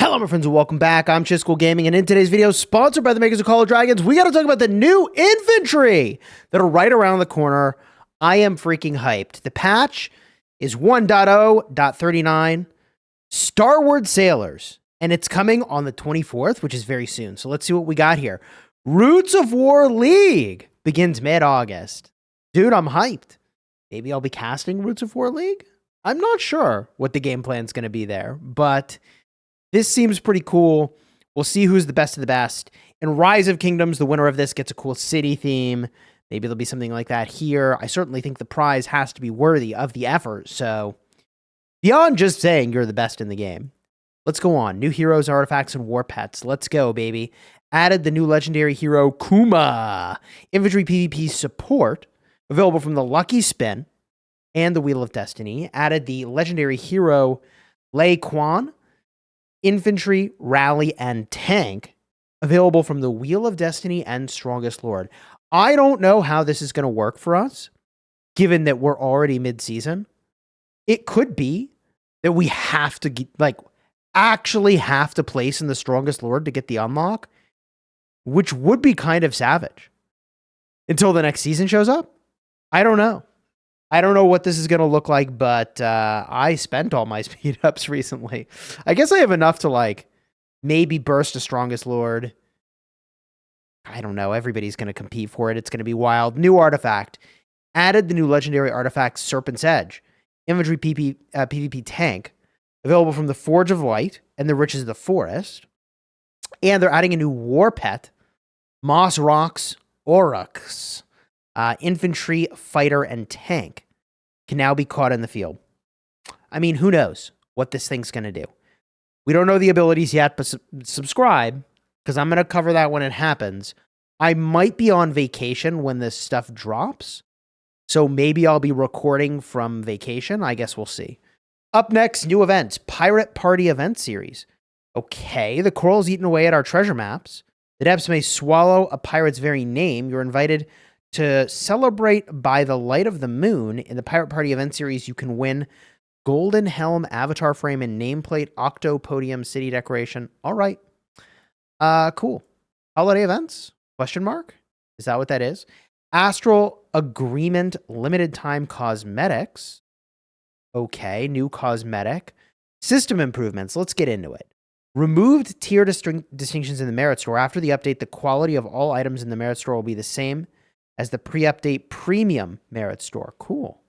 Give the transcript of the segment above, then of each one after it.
Hello, my friends, and welcome back. I'm Chisgule Gaming, and in today's video, sponsored by the makers of Call of Dragons, we got to talk about the new Infantry that are right around the corner. I am freaking hyped. The patch is 1.0.39, Starward Sailors, and it's coming on the 24th, which is very soon. So let's see what we got here. Roots of War League begins mid-August. Dude, I'm hyped. Maybe I'll be casting Roots of War League? I'm not sure what the game plan's going to be there, but this seems pretty cool. We'll see who's the best of the best. In Rise of Kingdoms, the winner of this gets a cool city theme. Maybe there'll be something like that here. I certainly think the prize has to be worthy of the effort. So beyond just saying you're the best in the game, let's go on. New heroes, artifacts, and war pets. Let's go, baby. Added the new legendary hero, Kuma. Infantry PvP support, available from the Lucky Spin and the Wheel of Destiny. Added the legendary hero, Lei Kuan. Infantry, Rally, and Tank, available from the Wheel of Destiny and Strongest Lord. I don't know how this is going to work for us, given that we're already mid-season. It could be that we have to, actually have to place in the Strongest Lord to get the unlock, which would be kind of savage. Until the next season shows up? I don't know. I don't know what this is going to look like, but I spent all my speed ups recently. I guess I have enough to, maybe burst a Strongest Lord. I don't know. Everybody's going to compete for it. It's going to be wild. New artifact. Added the new legendary artifact, Serpent's Edge. Infantry PvP tank. Available from the Forge of Light and the Riches of the Forest. And they're adding a new war pet, Moss Rocks Aurochs. Infantry, fighter, and tank can now be caught in the field. I mean, who knows what this thing's going to do? We don't know the abilities yet, but subscribe, because I'm going to cover that when it happens. I might be on vacation when this stuff drops, so maybe I'll be recording from vacation. I guess we'll see. Up next, new events. Pirate Party Event Series. Okay, the coral's eaten away at our treasure maps. The depths may swallow a pirate's very name. You're invited to celebrate by the light of the moon. In the Pirate Party Event Series, you can win Golden Helm, Avatar Frame, and Nameplate, Octo Podium, City Decoration. All right. Cool. Holiday events? Question mark? Is that what that is? Astral Agreement Limited Time Cosmetics. Okay, new cosmetic. System improvements. Let's get into it. Removed tier distinctions in the Merit Store. After the update, the quality of all items in the Merit Store will be the same as the pre-update premium Merit Store. Cool.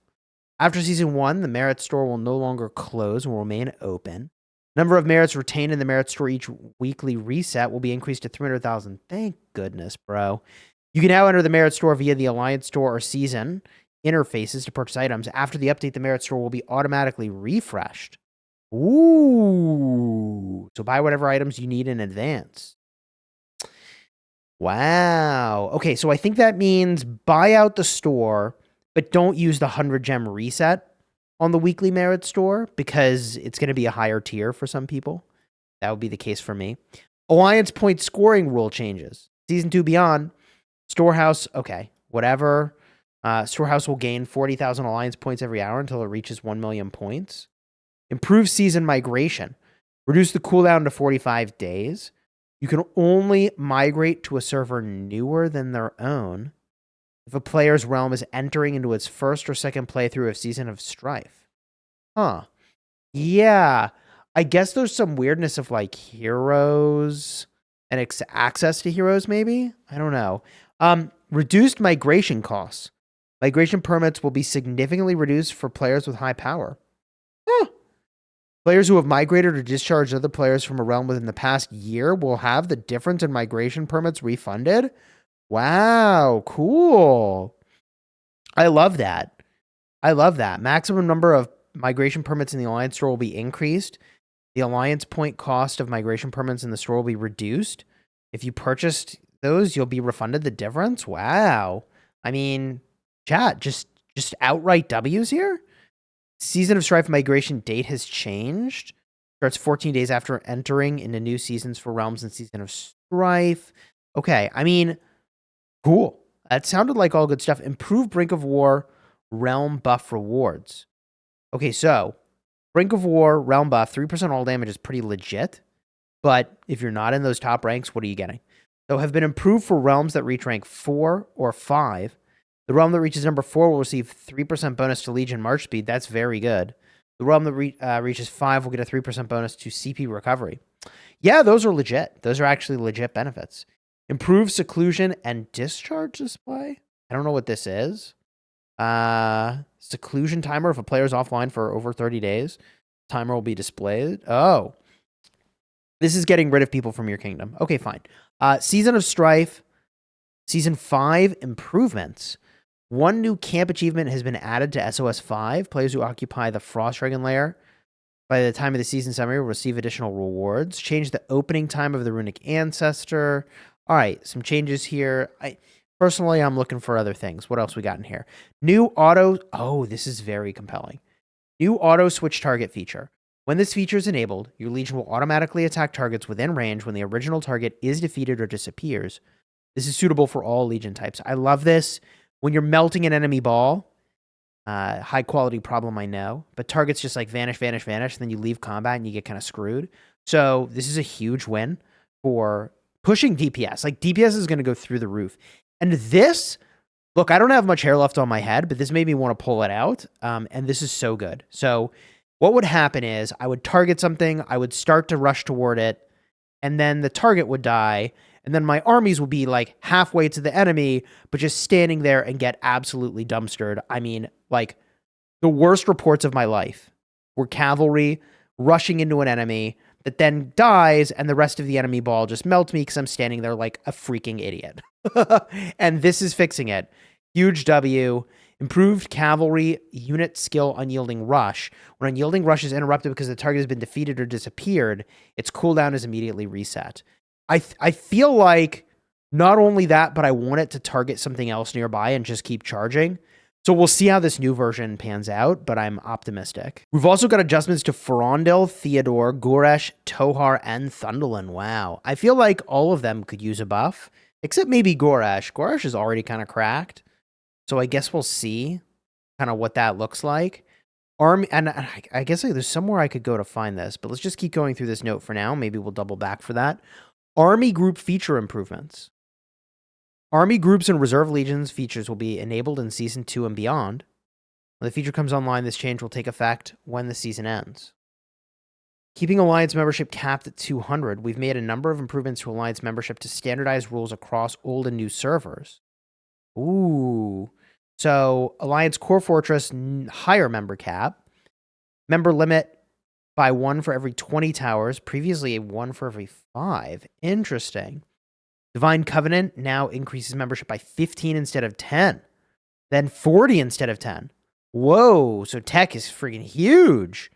After Season 1, the Merit Store will no longer close and will remain open. Number of merits retained in the Merit Store each weekly reset will be increased to 300,000. Thank goodness, bro. You can now enter the Merit Store via the Alliance Store or Season interfaces to purchase items. After the update, the Merit Store will be automatically refreshed. Ooh. So buy whatever items you need in advance. Wow. Okay, so I think that means buy out the store, but don't use the 100 gem reset on the weekly Merit Store because it's going to be a higher tier for some people. That would be the case for me. Alliance point scoring rule changes. Season 2 beyond. Storehouse, okay, whatever. Storehouse will gain 40,000 Alliance points every hour until it reaches 1 million points. Improve season migration. Reduce the cooldown to 45 days. You can only migrate to a server newer than their own if a player's realm is entering into its first or second playthrough of Season of Strife. Huh. Yeah. I guess there's some weirdness of heroes and access to heroes, maybe? I don't know. Reduced migration costs. Migration permits will be significantly reduced for players with high power. Huh. Players who have migrated or discharged other players from a realm within the past year will have the difference in migration permits refunded. Wow, cool. I love that. I love that. Maximum number of migration permits in the Alliance Store will be increased. The Alliance point cost of migration permits in the store will be reduced. If you purchased those, you'll be refunded the difference. Wow. I mean, chat, just outright W's here? Season of Strife migration date has changed. Starts 14 days after entering into new seasons for realms in Season of Strife. Okay, I mean, cool. That sounded like all good stuff. Improve Brink of War realm buff rewards. Okay, so Brink of War realm buff, 3% all damage is pretty legit. But if you're not in those top ranks, what are you getting? So have been improved for realms that reach rank 4 or 5. The realm that reaches number 4 will receive 3% bonus to Legion March Speed. That's very good. The realm that reaches 5 will get a 3% bonus to CP Recovery. Yeah, those are legit. Those are actually legit benefits. Improved Seclusion and Discharge Display? I don't know what this is. Seclusion timer. If a player is offline for over 30 days, timer will be displayed. Oh. This is getting rid of people from your kingdom. Okay, fine. Season of Strife. Season 5 improvements. One new camp achievement has been added to SOS 5. Players who occupy the Frost Dragon lair by the time of the season summary will receive additional rewards. Change the opening time of the Runic Ancestor. All right, some changes here. Personally, I'm looking for other things. What else we got in here? New auto. Oh, this is very compelling. New auto switch target feature. When this feature is enabled, your Legion will automatically attack targets within range when the original target is defeated or disappears. This is suitable for all Legion types. I love this. When you're melting an enemy ball, high quality problem, I know, but targets just like vanish, vanish, vanish, and then you leave combat and you get kind of screwed. So this is a huge win for pushing DPS. Like DPS is going to go through the roof. And this, look, I don't have much hair left on my head, but this made me want to pull it out. And this is so good. So what would happen is I would target something, I would start to rush toward it, and then the target would die, and then my armies would be like halfway to the enemy, but just standing there and get absolutely dumpstered. I mean, like the worst reports of my life were cavalry rushing into an enemy that then dies, and the rest of the enemy ball just melts me because I'm standing there like a freaking idiot. And this is fixing it. Huge W. Improved cavalry unit skill unyielding rush. When unyielding rush is interrupted because the target has been defeated or disappeared, its cooldown is immediately reset. I feel like not only that, but I want it to target something else nearby and just keep charging. So we'll see how this new version pans out, but I'm optimistic. We've also got adjustments to Ferondil, Theodore, Goresh, Tohar, and Thunderlin. Wow. I feel like all of them could use a buff, except maybe Goresh. Goresh is already kind of cracked. So I guess we'll see kind of what that looks like. Army, and I guess there's somewhere I could go to find this, but let's just keep going through this note for now. Maybe we'll double back for that. Army group feature improvements. Army groups and reserve legions features will be enabled in Season 2 and beyond. When the feature comes online, this change will take effect when the season ends. Keeping Alliance membership capped at 200, we've made a number of improvements to Alliance membership to standardize rules across old and new servers. Ooh. So, Alliance Core Fortress, higher member cap. Member limit by 1 for every 20 towers. Previously, 1 for every 5. Interesting. Divine Covenant now increases membership by 15 instead of 10. Then 40 instead of 10. Whoa. So, tech is freaking huge.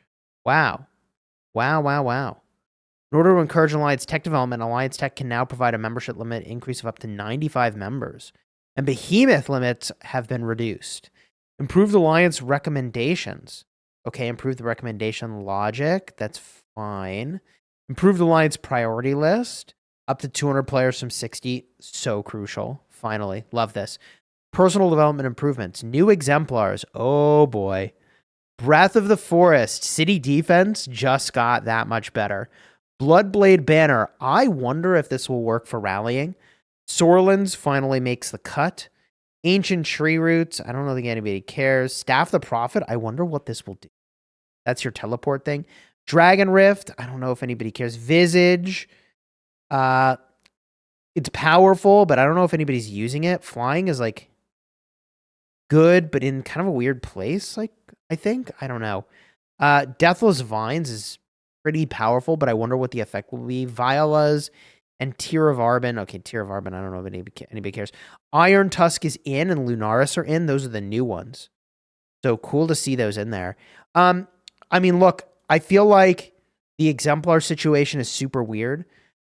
Wow. Wow, wow, wow. In order to encourage Alliance tech development, Alliance Tech can now provide a membership limit increase of up to 95 members. And behemoth limits have been reduced. Improved Alliance recommendations. Okay, improve the recommendation logic. That's fine. Improved Alliance priority list. Up to 200 players from 60. So crucial. Finally. Love this. Personal development improvements. New exemplars. Oh boy. Breath of the Forest. City defense just got that much better. Bloodblade banner. I wonder if this will work for rallying. Sorlands finally makes the cut. Ancient tree roots. I don't think anybody cares. Staff the Prophet. I wonder what this will do. That's your teleport thing. Dragon Rift. I don't know if anybody cares. Visage. It's powerful, but I don't know if anybody's using it. Flying is like good, but in kind of a weird place. Like I think. I don't know. Deathless Vines is pretty powerful, but I wonder what the effect will be. Violas. And Tear of Arbin. Okay, Tear of Arbin. I don't know if anybody cares. Iron Tusk is in and Lunaris are in. Those are the new ones. So cool to see those in there. I mean, look, I feel like the exemplar situation is super weird.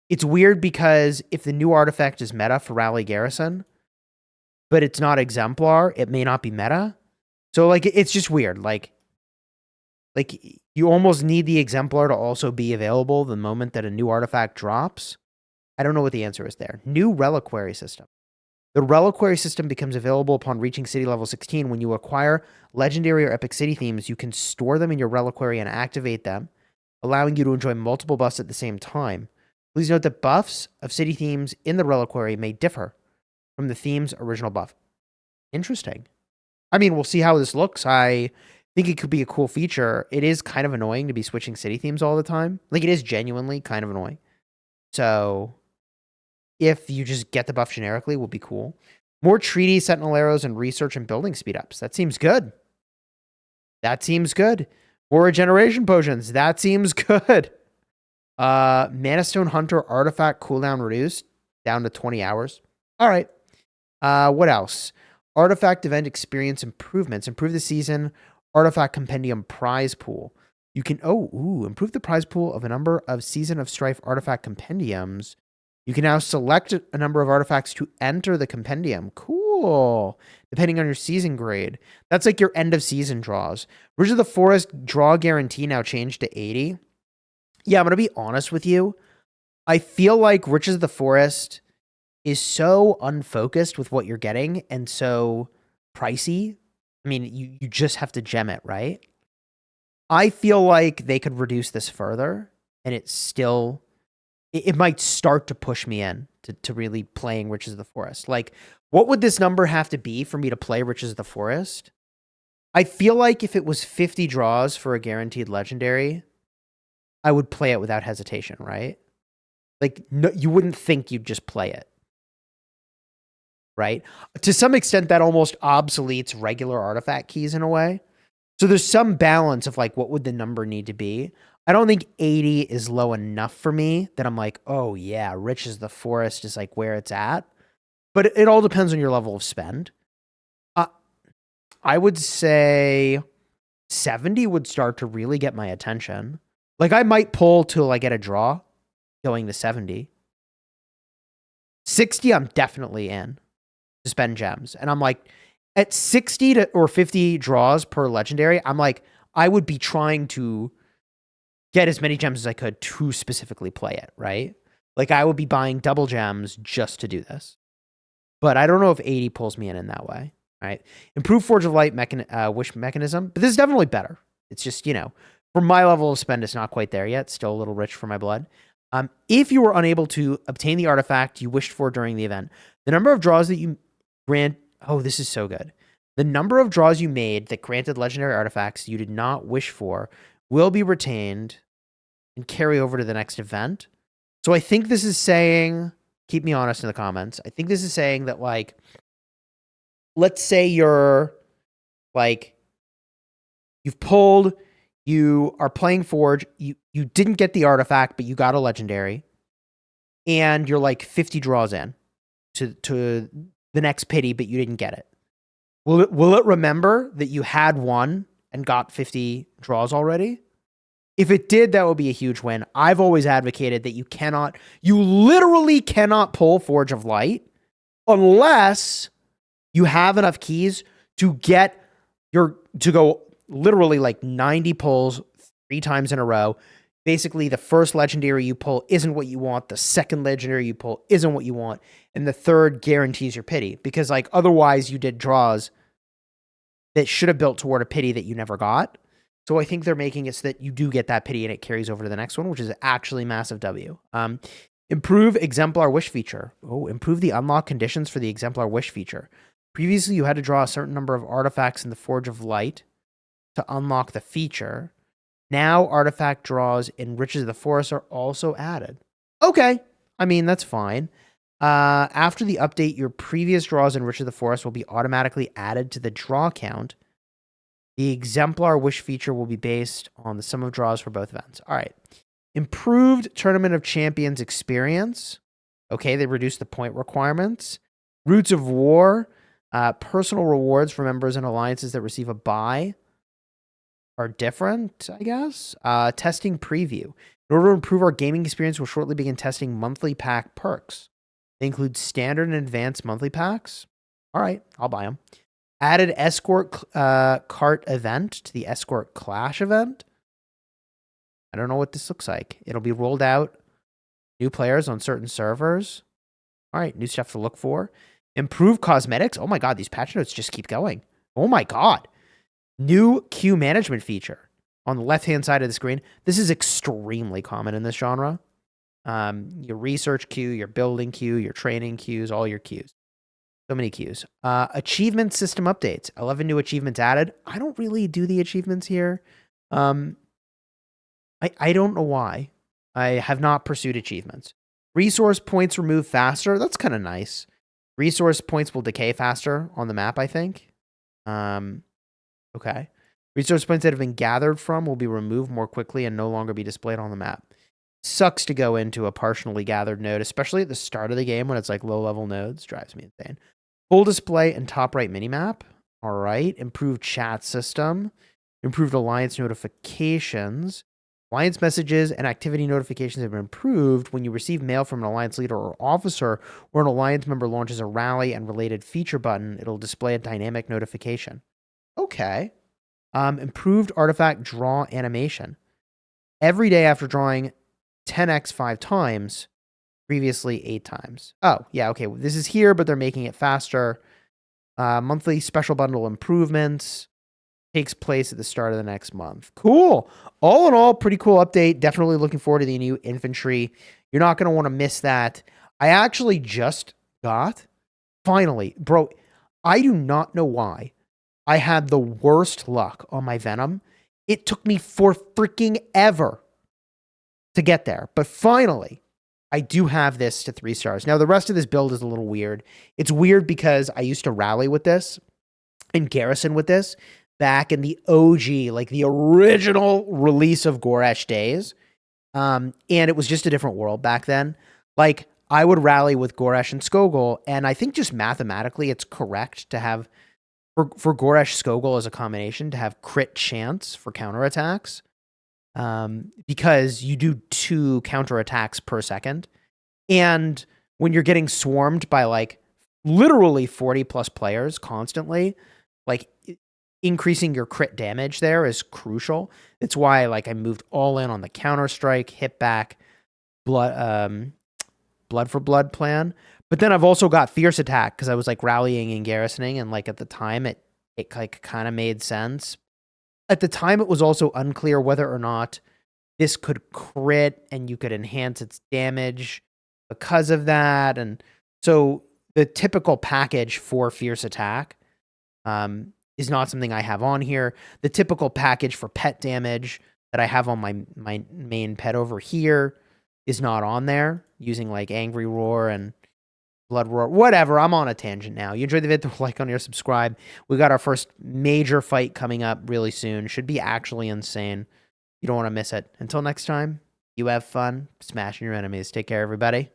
It's weird because if the new artifact is meta for Rally Garrison, but it's not exemplar, it may not be meta. So like, it's just weird. Like you almost need the exemplar to also be available the moment that a new artifact drops. I don't know what the answer is there. New reliquary system. The reliquary system becomes available upon reaching city level 16. When you acquire legendary or epic city themes, you can store them in your reliquary and activate them, allowing you to enjoy multiple buffs at the same time. Please note that buffs of city themes in the reliquary may differ from the theme's original buff. Interesting. I mean, we'll see how this looks. I think it could be a cool feature. It is kind of annoying to be switching city themes all the time. Like, it is genuinely kind of annoying. So, if you just get the buff generically, will be cool. More treaty, sentinel arrows, and research and building speed ups. That seems good. That seems good. More regeneration potions. That seems good. Mana Stone Hunter artifact cooldown reduced down to 20 hours. All right. What else? Artifact event experience improvements. Improve the season artifact compendium prize pool. You can improve the prize pool of a number of Season of Strife artifact compendiums. You can now select a number of artifacts to enter the compendium. Cool. Depending on your season grade. That's like your end of season draws. Ridge of the Forest draw guarantee now changed to 80. Yeah, I'm going to be honest with you. I feel like Riches of the Forest is so unfocused with what you're getting and so pricey. I mean, you just have to gem it, right? I feel like they could reduce this further and it's still... It might start to push me in to really playing Riches of the Forest. Like, what would this number have to be for me to play Riches of the Forest? I feel like if it was 50 draws for a guaranteed legendary, I would play it without hesitation, right? Like, no, you wouldn't think you'd just play it, right? To some extent, that almost obsoletes regular artifact keys in a way. So there's some balance of like, what would the number need to be? I don't think 80 is low enough for me that I'm like, oh yeah, Riches of the Forest is like where it's at. But it all depends on your level of spend. I would say 70 would start to really get my attention. Like, I might pull till I get a draw going to 70. 60, I'm definitely in to spend gems. And I'm like, at 60 or 50 draws per legendary, I'm like, I would be trying to get as many gems as I could to specifically play it, right? Like, I would be buying double gems just to do this. But I don't know if 80 pulls me in that way, right? Improve Forge of Light wish mechanism. But this is definitely better. It's just, for my level of spend, it's not quite there yet. Still a little rich for my blood. If you were unable to obtain the artifact you wished for during the event, the number of draws that you grant... Oh, this is so good. The number of draws you made that granted legendary artifacts you did not wish for will be retained and carry over to the next event. So I think this is saying... Keep me honest in the comments. I think this is saying that, like, let's say you're, like, you've pulled... You are playing Forge, you didn't get the artifact, but you got a legendary, and you're like 50 draws in to the next pity, but you didn't get it. Will it remember that you had one and got 50 draws already? If it did, that would be a huge win. I've always advocated that you literally cannot pull Forge of Light unless you have enough keys to go literally like 90 pulls 3 times in a row. Basically, the first legendary you pull isn't what you want. The second legendary you pull isn't what you want. And the third guarantees your pity. Because, like, otherwise you did draws that should have built toward a pity that you never got. So I think they're making it so that you do get that pity and it carries over to the next one, which is actually massive W. Improve Exemplar Wish feature. Oh, improve the unlock conditions for the Exemplar Wish feature. Previously, you had to draw a certain number of artifacts in the Forge of Light to unlock the feature. Now, artifact draws in Riches of the Forest are also added. Okay. I mean, that's fine. After the update, your previous draws in Riches of the Forest will be automatically added to the draw count. The Exemplar Wish feature will be based on the sum of draws for both events. All right. Improved Tournament of Champions experience. Okay, they reduced the point requirements. Roots of War. Personal rewards for members and alliances that receive a buy are different, I guess. Testing preview. In order to improve our gaming experience, we'll shortly begin testing monthly pack perks. They include standard and advanced monthly packs. All right, I'll buy them. Added escort cart event to the escort clash event. I don't know what this looks like. It'll be rolled out. New players on certain servers. All right, new stuff to look for. Improve cosmetics. Oh my god, these patch notes just keep going. Oh my god. New queue management feature on the left-hand side of the screen. This is extremely common in this genre. Your research queue, your building queue, your training queues, all your queues. So many queues. Achievement system updates. 11 new achievements added. I don't really do the achievements here. I don't know why. I have not pursued achievements. Resource points removed faster. That's kind of nice. Resource points will decay faster on the map, I think. Okay. Resource points that have been gathered from will be removed more quickly and no longer be displayed on the map. Sucks to go into a partially gathered node, especially at the start of the game when it's like low-level nodes. Drives me insane. Full display and top right minimap. All right. Improved chat system. Improved alliance notifications. Alliance messages and activity notifications have been improved when you receive mail from an alliance leader or officer, or an alliance member launches a rally and related feature button. It'll display a dynamic notification. Okay. Improved artifact draw animation. Every day after drawing 10x 5 times, previously 8 times. Oh, yeah, okay. This is here, but they're making it faster. Monthly special bundle improvements takes place at the start of the next month. Cool. All in all, pretty cool update. Definitely looking forward to the new infantry. You're not going to want to miss that. I actually just got, finally, bro, I do not know why I had the worst luck on my Venom. It took me for freaking ever to get there. But finally, I do have this to 3 stars. Now, the rest of this build is a little weird. It's weird because I used to rally with this and garrison with this back in the OG, like the original release of Goresh days. And it was just a different world back then. Like, I would rally with Goresh and Skogul, and I think just mathematically it's correct to have, for Goresh Skogul as a combination, to have crit chance for counterattacks. Because you do 2 counterattacks per second. And when you're getting swarmed by like literally 40 plus players constantly, like increasing your crit damage there is crucial. It's why like I moved all in on the counter strike, hit back, blood for blood plan. But then I've also got fierce attack because I was like rallying and garrisoning, and like at the time it like kind of made sense. At the time, it was also unclear whether or not this could crit and you could enhance its damage because of that. And so the typical package for fierce attack is not something I have on here. The typical package for pet damage that I have on my main pet over here is not on there, using like Angry Roar and Blood Roar, whatever. I'm on a tangent now. You enjoyed the video, like on your subscribe. We got our first major fight coming up really soon. Should be actually insane. You don't want to miss it. Until next time, you have fun smashing your enemies. Take care, everybody.